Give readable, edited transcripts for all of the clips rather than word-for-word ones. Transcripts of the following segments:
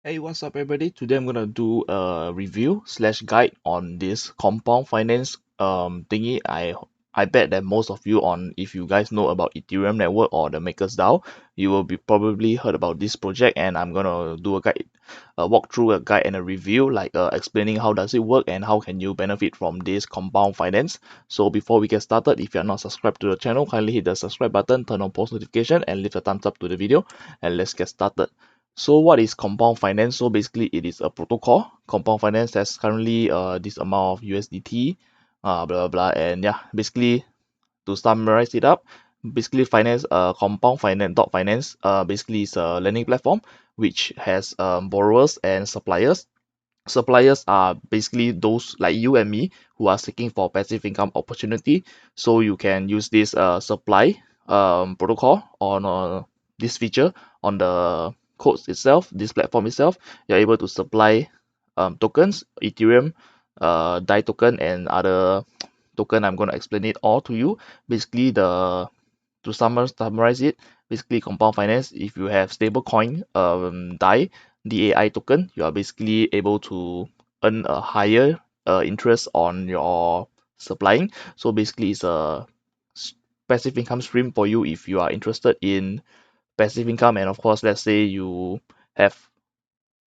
Hey, what's up, everybody? Today I'm gonna do a review slash guide on this compound finance thingy. I bet that most of you if you guys know about Ethereum network or the Makers DAO, you will be probably heard about this project, and I'm gonna do a guide, walk through a guide and a review, like explaining how does it work and how can you benefit from this compound finance. So before we get started, if you're not subscribed to the channel, kindly hit the subscribe button, turn on post notification, and leave a thumbs up to the video, and let's get started. So what is compound finance? So basically it is a protocol. Compound finance has currently this amount of USDT, blah blah blah, and yeah, basically to summarize it up, basically finance compound finance dot finance basically is a lending platform which has borrowers and suppliers. Suppliers are basically those like you and me who are seeking for passive income opportunity. So you can use this supply protocol on this feature on the codes itself, this platform itself. You're able to supply tokens, Ethereum, DAI token, and other token. I'm going to explain it all to you. Basically, to summarize it, basically compound finance, if you have stable coin DAI token, you are basically able to earn a higher interest on your supplying. So basically it's a passive income stream for you if you are interested in passive income. And of course, let's say you have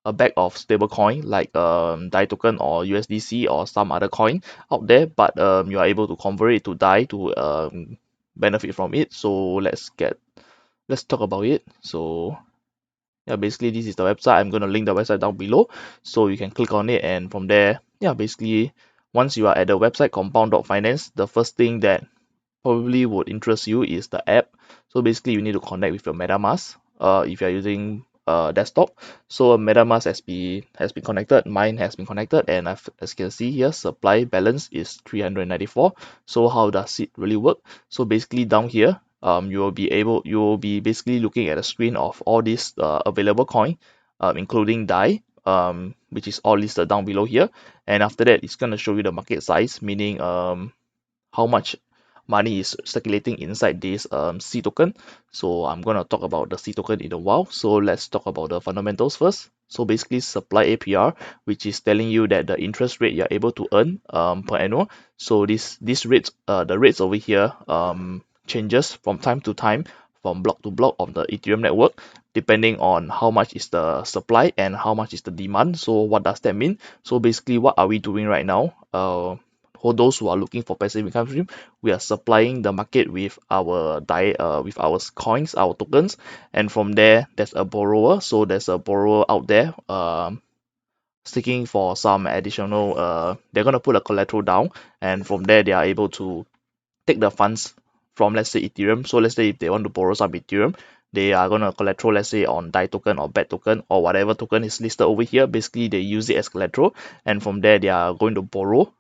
a bag of stable coin like DAI token or USDC or some other coin out there, but you are able to convert it to DAI to benefit from it. So let's talk about it. So yeah, basically this is the website. I'm going to link the website down below, so you can click on it, and from there, yeah, basically once you are at the website compound.finance, the first thing that probably would interest you is the app. So basically you need to connect with your MetaMask if you're using desktop. So MetaMask has been connected, mine has been connected, and as you can see here, supply balance is 394. So how does it really work? So basically down here, you will be basically looking at a screen of all these available coin, including DAI, which is all listed down below here. And after that, it's going to show you the market size, meaning how much money is circulating inside this C token. So I'm going to talk about the C token in a while. So let's talk about the fundamentals first. So basically supply APR, which is telling you that the interest rate you're able to earn per annum. So this rates the rates over here changes from time to time, from block to block of the Ethereum network, depending on how much is the supply and how much is the demand. So what does that mean? So basically what are we doing right now? For those who are looking for passive income stream, we are supplying the market with our with our coins, our tokens, and from there there's a borrower. So there's a borrower out there seeking for some additional they're gonna put a collateral down, and from there they are able to take the funds from, let's say, Ethereum. So let's say if they want to borrow some Ethereum, they are gonna collateral, let's say, on DAI token or BAT token or whatever token is listed over here. Basically they use it as collateral, and from there they are going to borrow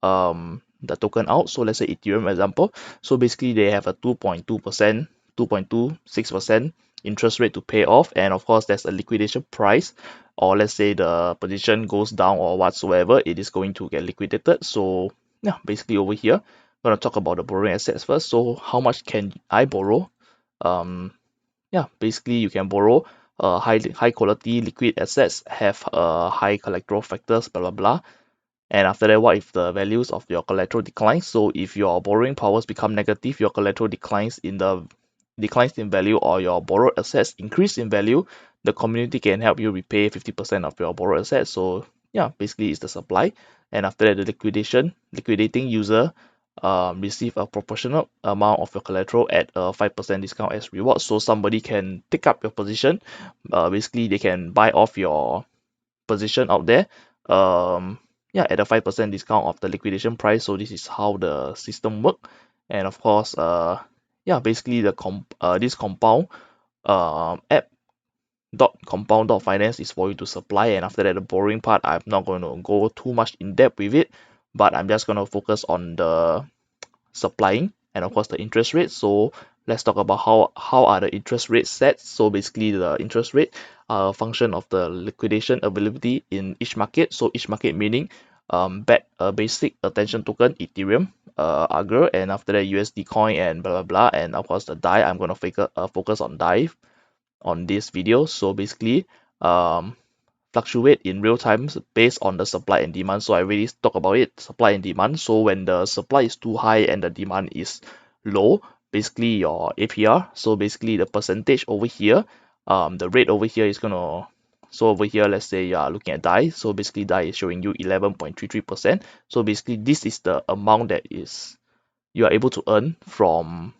the token out. So let's say Ethereum example. So basically they have a 2.2%, 2.26% interest rate to pay off, and of course there's a liquidation price, or let's say the position goes down or whatsoever, it is going to get liquidated. So yeah, basically over here I'm going to talk about the borrowing assets first. So how much can I borrow? Yeah, basically you can borrow high quality liquid assets, have high collateral factors, blah blah blah. And after that, what if the values of your collateral declines? So if your borrowing powers become negative, your collateral declines in value, or your borrowed assets increase in value, the community can help you repay 50% of your borrowed assets. So yeah, basically it's the supply. And after that, the liquidating user receive a proportional amount of your collateral at a 5% discount as reward. So somebody can take up your position. Basically they can buy off your position out there, yeah, at a 5% discount of the liquidation price. So this is how the system work. And of course, yeah, basically this compound app dot compound dot finance is for you to supply. And after that, the borrowing part, I'm not going to go too much in depth with it, but I'm just going to focus on the supplying and of course the interest rate. So let's talk about how are the interest rates set. So basically the interest rate are a function of the liquidation availability in each market. So each market meaning basic attention token, Ethereum, Augur, and after that USD coin and blah blah blah, and of course the DAI. I'm going to focus on DAI on this video. So basically um fluctuate in real time based on the supply and demand. So I already talk about it, supply and demand. So when the supply is too high and the demand is low, basically your APR, so basically the percentage over here, the rate over here is gonna, so over here, let's say you are looking at DAI, so basically DAI is showing you 11.33%. So basically this is the amount that is you are able to earn from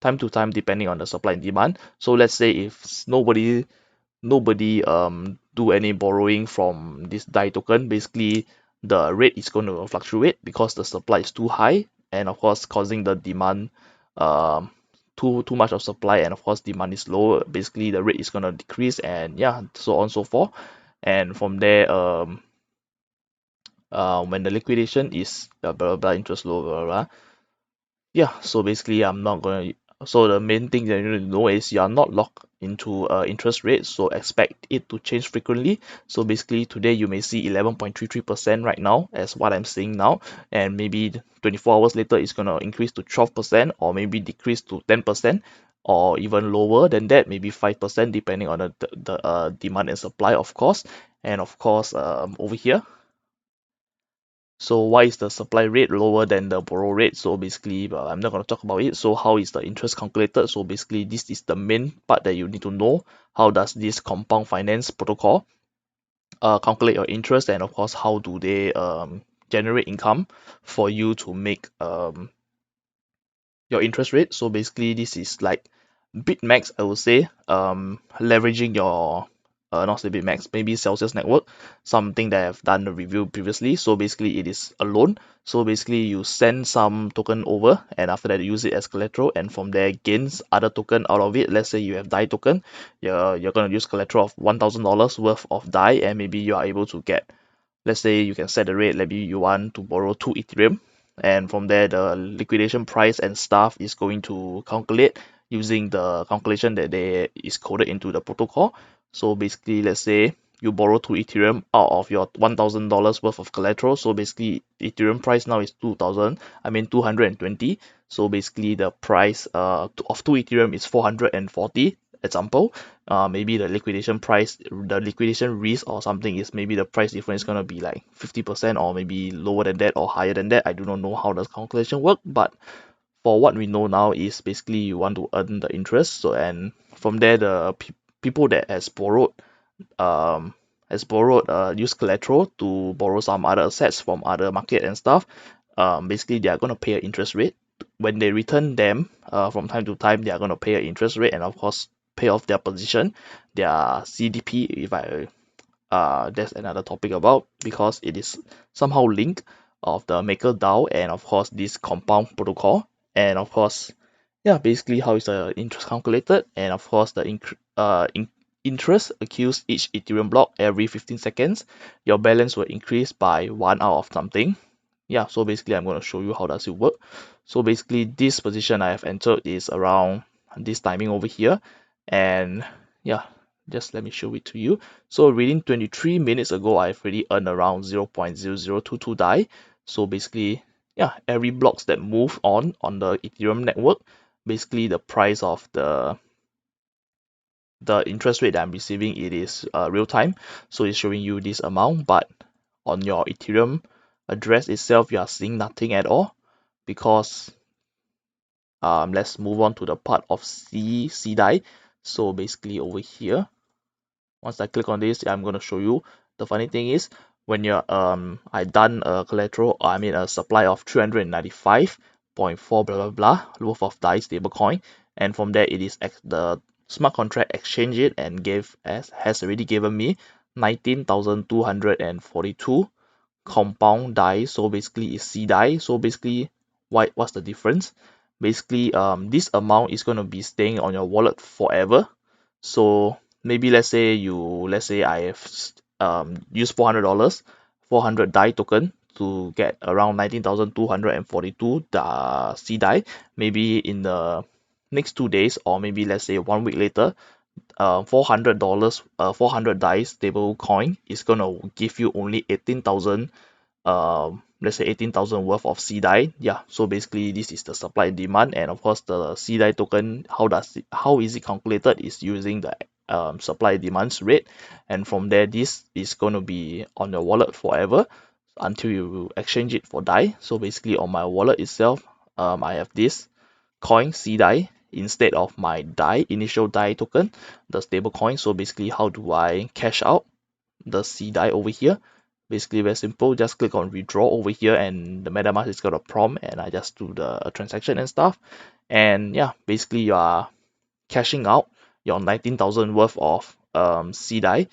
time to time depending on the supply and demand. So let's say if nobody do any borrowing from this DAI token, basically the rate is going to fluctuate because the supply is too high, and of course causing the demand um too much of supply, and of course demand is low, basically the rate is going to decrease, and yeah, so on and so forth. And from there, when the liquidation is blah blah blah, interest low blah blah blah, yeah, so basically I'm not gonna. So the main thing that you need to know is you are not locked into interest rate, so expect it to change frequently. So basically today you may see 11.33% right now as what I'm seeing now, and maybe 24 hours later it's gonna increase to 12%, or maybe decrease to 10%, or even lower than that, maybe 5%, depending on the demand and supply, of course. And of course, over here, so why is the supply rate lower than the borrow rate? So basically, I'm not going to talk about it. So how is the interest calculated? So basically, this is the main part that you need to know. How does this compound finance protocol calculate your interest, and of course, how do they generate income for you to make your interest rate? So basically, this is like BitMax, I would say, leveraging your not say BitMax, maybe Celsius network, something that I've done a review previously. So basically, it is a loan. So basically, you send some token over, and after that, you use it as collateral, and from there, gains other token out of it. Let's say you have DAI token, you're gonna use collateral of $1,000 worth of DAI, and maybe you are able to get, let's say you can set the rate, maybe you want to borrow 2 Ethereum, and from there the liquidation price and stuff is going to calculate using the calculation that they is coded into the protocol. So basically, let's say you borrow 2 Ethereum out of your $1,000 worth of collateral. So basically Ethereum price now is 220. So basically the price of 2 Ethereum is 440, example. Maybe the liquidation price, the liquidation risk or something is maybe the price difference is gonna be like 50%, or maybe lower than that or higher than that. I do not know how the calculation work, but for what we know now is basically you want to earn the interest. So and from there the people that has borrowed use collateral to borrow some other assets from other market and stuff, basically they are going to pay an interest rate. When they return them from time to time, they are going to pay an interest rate, and of course pay off their position, their CDP. If I That's another topic about, because it is somehow linked of the MakerDAO and of course this compound protocol. And of course, yeah, basically how is the interest calculated, and of course the interest accrues each Ethereum block every 15 seconds. Your balance will increase by 1 out of something. Yeah, so basically I'm going to show you how does it work. So basically this position I have entered is around this timing over here, and yeah, just let me show it to you. So within 23 minutes ago, I've already earned around 0.0022 DAI. So basically, yeah, every blocks that move on the Ethereum network, basically the price of the interest rate that I'm receiving, it is real time. So it's showing you this amount, but on your Ethereum address itself, you are seeing nothing at all, because let's move on to the part of cDai. So basically over here, once I click on this, I'm going to show you. The funny thing is, when you're I done a collateral, I mean a supply of 395.4 blah blah blah worth of DAI stablecoin, and from there it is the smart contract exchange it and has already given me 19,242 compound DAI. So basically it's cDai. So basically, what's the difference? Basically, this amount is going to be staying on your wallet forever. So maybe let's say I have used $400, 400 DAI token to get around 19,242 cDai. Maybe in the next 2 days, or maybe let's say 1 week later, $400, 400 DAI stable coin is gonna give you only 18,000, let's say 18,000 worth of cDai. Yeah, so basically this is the supply and demand, and of course the cDai token, how is it calculated is using the supply demands rate, and from there this is going to be on your wallet forever until you exchange it for DAI. So basically on my wallet itself, I have this coin cDai instead of my DAI initial DAI token, the stable coin. So basically, how do I cash out the cDai over here? Basically very simple, just click on withdraw over here and the MetaMask is got a prompt and I just do the transaction and stuff. And yeah, basically you are cashing out your 19,000 worth of cDai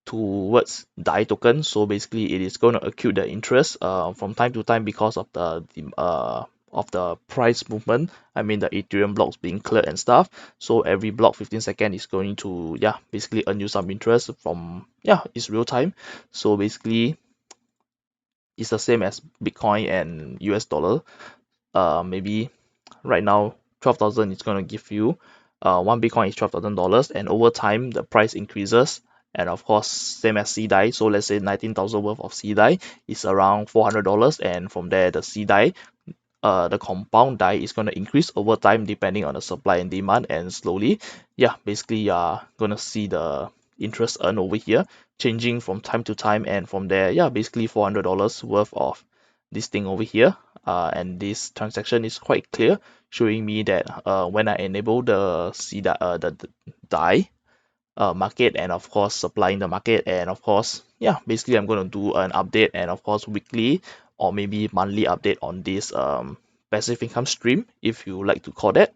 towards DAI token. So basically it is going to accrue the interest from time to time because of the price movement. I mean the Ethereum blocks being cleared and stuff. So every block 15 seconds is going to basically earn you some interest from it's real time. So basically it's the same as Bitcoin and US dollar. Maybe right now 12,000 is going to give you one Bitcoin is $12,000, and over time the price increases, and of course same as cDai. So let's say 19,000 worth of cDai is around $400, and from there the cDai the compound DAI is going to increase over time depending on the supply and demand, and slowly basically you're going to see the interest earned over here changing from time to time, and from there basically $400 worth of this thing over here. And this transaction is quite clear, showing me that when I enable the cDai, the DAI market, and of course supplying the market, and of course basically I'm going to do an update, and of course weekly or maybe monthly update on this passive income stream, if you like to call that.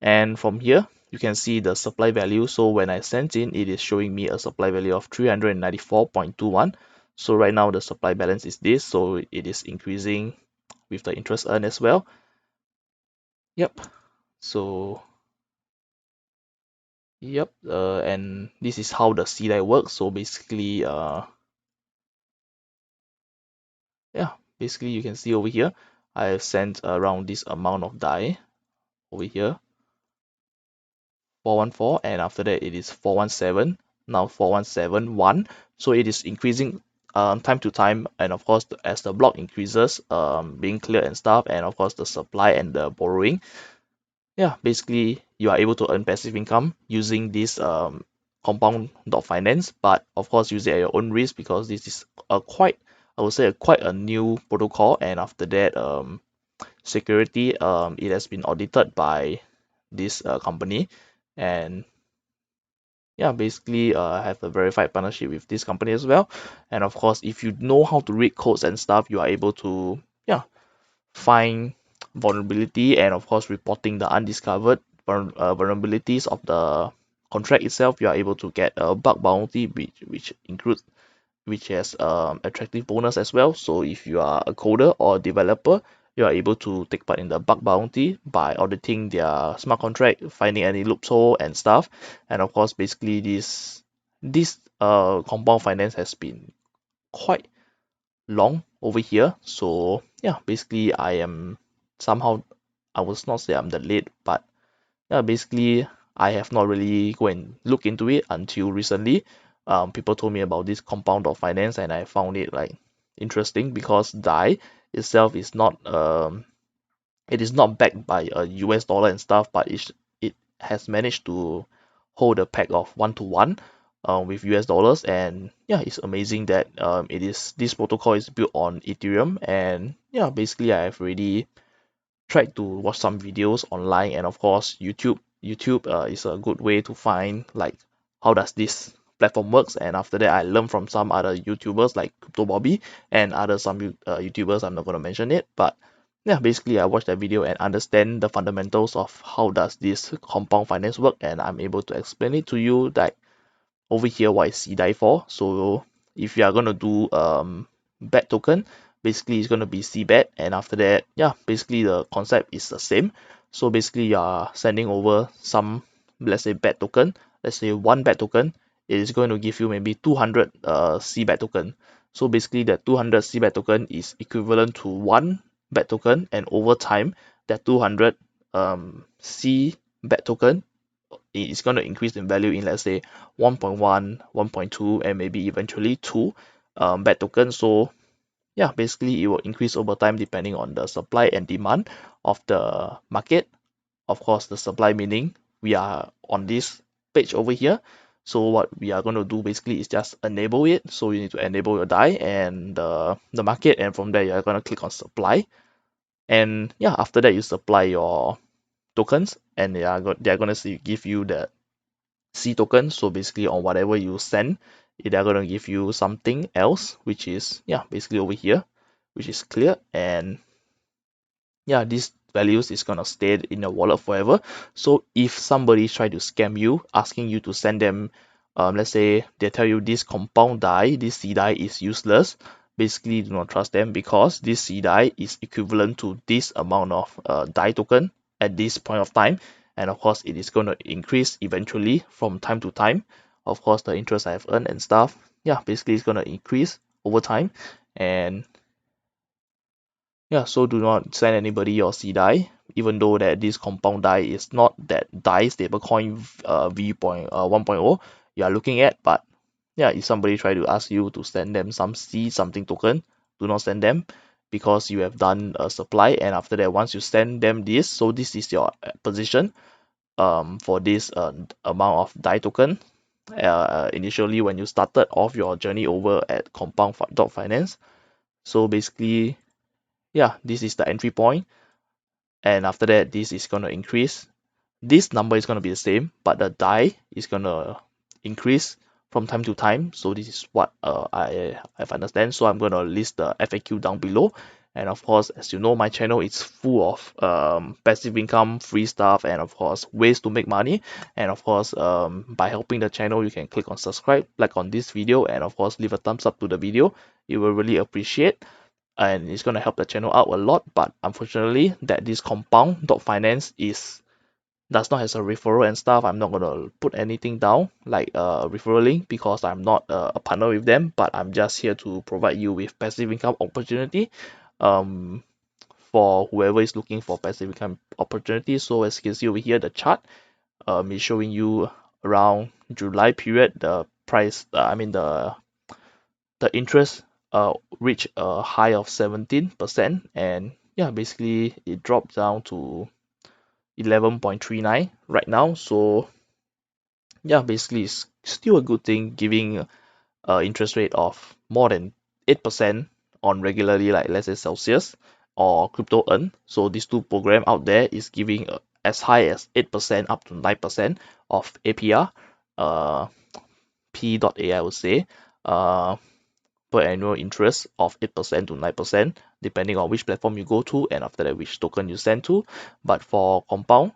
And from here you can see the supply value. So when I sent in, it is showing me a supply value of 394.21. So right now the supply balance is this, so it is increasing with the interest earned as well. Yep. So and this is how the cDai works. So basically basically you can see over here I have sent around this amount of DAI over here, 414, and after that it is 417, now 4171. So it is increasing time to time, and of course as the block increases being cleared and stuff, and of course the supply and the borrowing, basically you are able to earn passive income using this compound.finance, but of course use it at your own risk, because this is a quite, I would say, quite a new protocol. And after that security, it has been audited by this company, and basically have a verified partnership with this company as well. And of course if you know how to read codes and stuff, you are able to find vulnerability, and of course reporting the undiscovered vulnerabilities of the contract itself. You are able to get a bug bounty, which has attractive bonus as well. So if you are a coder or a developer, you are able to take part in the bug bounty by auditing their smart contract, finding any loophole and stuff. And of course basically this compound finance has been quite long over here. So basically I am somehow, I will not say I'm the lead, but basically I have not really go and look into it until recently. People told me about this compound of finance, and I found it like interesting, because DAI itself is not it is not backed by a US dollar and stuff, but it has managed to hold a peg of 1 to 1 with US dollars. And it's amazing that this protocol is built on Ethereum. And basically I have already tried to watch some videos online, and of course YouTube is a good way to find like how does this platform works. And after that I learned from some other YouTubers like Crypto Bobby and other YouTubers. I'm not going to mention it, but basically I watched that video and understand the fundamentals of how does this compound finance work, and I'm able to explain it to you that over here what is cDai for. So if you are going to do BAT token, basically it's going to be cBAT, and after that basically the concept is the same. So basically you are sending over some, let's say BAT token, let's say one BAT token, it is going to give you maybe 200 cBAT token. So basically that 200 cBAT token is equivalent to one BAT token, and over time that 200 cBAT token, it is going to increase in value in, let's say 1.1, 1.2, and maybe eventually 2 BAT tokens. So basically it will increase over time depending on the supply and demand of the market. Of course the supply meaning we are on this page over here. So what we are going to do basically is just enable it. So you need to enable your DAI and the market, and from there you're going to click on supply. And yeah, after that you supply your tokens, and they're going to give you the C token. So basically on whatever you send, they're going to give you something else, which is yeah, basically over here, which is clear. And yeah, these values is gonna stay in your wallet forever. So if somebody try to scam you, asking you to send them, let's say they tell you this compound DAI, this cDai is useless, basically do not trust them, because this cDai is equivalent to this amount of DAI token at this point of time, and of course it is gonna increase eventually from time to time. Of course the interest I have earned and stuff, yeah, basically it's gonna increase over time. And yeah, so do not send anybody your cDai, even though that this compound DAI is not that DAI stablecoin V.1.0 you are looking at. But yeah, if somebody try to ask you to send them some C something token, do not send them, because you have done a supply, and after that once you send them this, so this is your position for this amount of DAI token initially when you started off your journey over at compound.finance. So basically yeah, this is the entry point, and after that this is going to increase. This number is going to be the same, but the DAI is going to increase from time to time. So this is what I've understand. So I'm going to list the FAQ down below. And of course, as you know, my channel is full of passive income, free stuff, and of course ways to make money. And of course, by helping the channel, you can click on subscribe, like on this video, and of course leave a thumbs up to the video. It will really appreciate, and it's going to help the channel out a lot. But unfortunately that this compound.finance is does not have a referral and stuff, I'm not going to put anything down like referral link, because I'm not a partner with them, but I'm just here to provide you with passive income opportunity um for whoever is looking for passive income opportunity. So as you can see over here, the chart is showing you around July period the price the interest reached a high of 17%, and yeah, basically it dropped down to 11.39 right now. So yeah, basically it's still a good thing, giving interest rate of more than 8% on regularly, like let's say Celsius or crypto earn. So these two program out there is giving as high as 8% up to 9% of APR, uh, P.A I would say, uh, per annual interest of 8% to 9%, depending on which platform you go to, and after that which token you send to. But for compound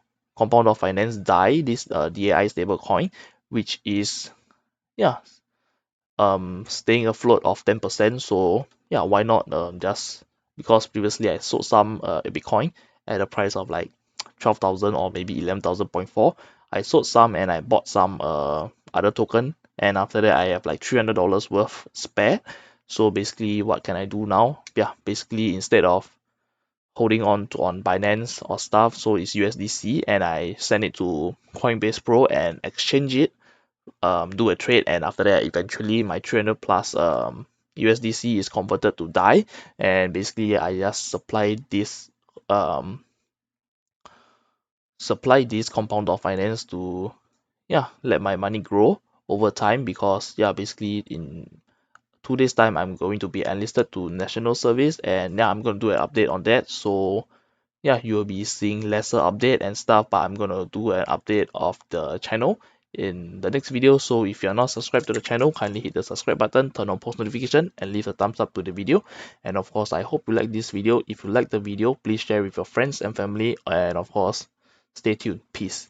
of finance DAI, this DAI stablecoin, which is yeah staying afloat of 10%. So yeah, why not just, because previously I sold some Bitcoin at a price of like 12,000 or maybe 11,000.4. I sold some and I bought some other token, and after that I have like $300 worth spare. So basically what can I do now? Yeah, basically instead of holding on Binance or stuff, so it's USDC, and I send it to Coinbase Pro and exchange it, do a trade, and after that eventually my 300 plus USDC is converted to DAI, and basically I just um supply this compound of finance to yeah let my money grow over time, because yeah, basically in 2 days time I'm going to be enlisted to national service, and yeah, I'm going to do an update on that. So yeah, you will be seeing lesser update and stuff, but I'm gonna do an update of the channel in the next video. So if you're not subscribed to the channel, kindly hit the subscribe button, turn on post notification, and leave a thumbs up to the video. And of course, I hope you like this video. If you like the video, please share with your friends and family, and of course, stay tuned. Peace.